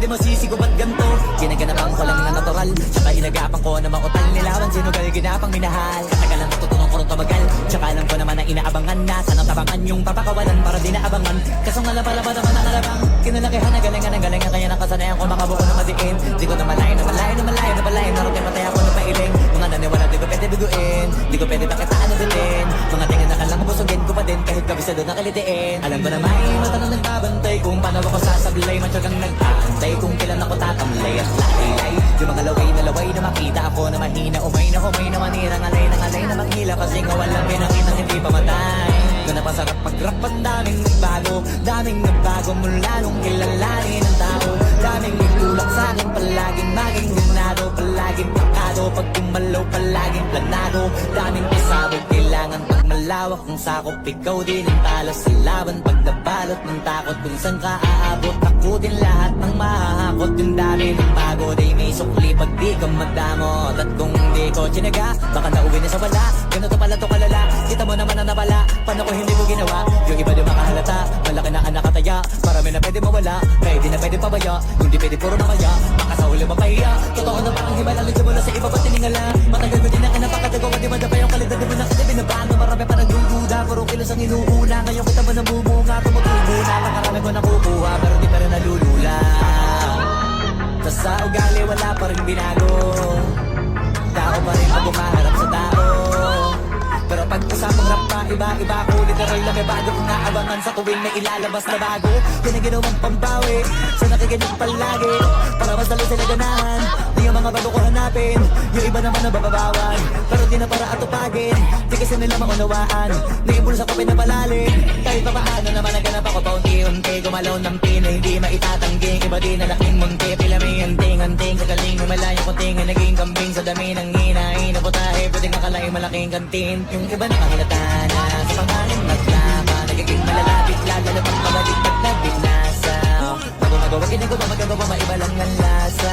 pwede masisigo ba't ganto? Ginaganapan ko lang na natural, tsaka inagapan ko na mautal nilawan. Sinugal ginapang minahal, katagalan natutunan ko rin tumagal. Tsaka alam ko naman na inaabangan na sanang tabangan yung papakawalan para di naabangan. Kasong alaba-laba naman ang alabang kinalakihan na galingan kaya nakasanayan ko makabuo na madiin. Di ko na malayo narating patay ako na pailing. Mga naniwala di ko pwede biguin, di ko pwede pakitaan na bilin. Mga tingin na kalang busugin ko pa din kahit kabisado na kalitiin. Alam ko na may matanong nagbabantay kung paano ako sasablay. Matyagang nag-aantay kung kailan ako tatamlay at lalay. Yung mga laway na makita ako na mahina, umay na manira, ngalay na maghila kasi nga walang pinakitang hindi pa matay. Doon na pasarap pag-rap ang daming nagbago mula nung kilalanin ang tao. Daming nagtulak sa'kin, palaging maging ganado, palaging pakado, pag kumalaw palaging planado. Daming pasabog, kailangan pag malawak ang sakop, ikaw din ang talo sa laban. Pag nabalot ng takot kung saan ka aabot, ako din lahat ng mahahakot. Yung dami ng pagod ay may sukli pag di ka magdamot. At kung hindi ko tsinaga, baka nauwi na sa wala. Ganito pala to kalala, kita mo naman ang nabala. Paano ko hindi ko ginawa? Yung iba di makahalata, malaki na ang nakataya. Marami na pwede mawala, pwede na pwede pabaya. Hindi pwede puro namaya, baka sa huli mapahiya. Totoo na parang himalalid sa mula sa iba pa tiningala. Matagal ko din na kinapakatagawa, di madapa yung kalidad. Di mo na kasi binabago, marami pa nagdududa. Puro kilos ang inuuna, ngayon kita mo nabumunga. Tumutubo na, nakarami ko nakukuha, pero di pa rin nalulula. Tas sa ugali wala pa rin binago, tao pa rin pag umaharap sa tao. Pero pag usapang rap pa, iba-iba ko. Literal na may bago kung naabangan sa tuwing may ilalabas na bago. Yan ang ginawang pambawi sa nakikinig palagi, para mas dali sila ganahan. Di ang mga bago ko hanapin, yung iba naman nababawan, pero di na para atupagin. Di kasi nila maunawaan, naibulsa ko pinapalalim. Kahit pa paano naman naganap ako paunti-unti, gumalaw ng pino, hindi maitatangging. Iba di na laking munti, pila may anting-anting. Sa galing may malayong kuting, naging kambing sa dami ng hinahin. Naputahe, pwedeng akalaing malaking kantin. Yung iba nakahalata na sa pangangin maglama, nagiging malalapit, lalo pag mabalik pag nagbinasa. Bago magawa, hindi ko ba magagawa, maiba lang ang lasa.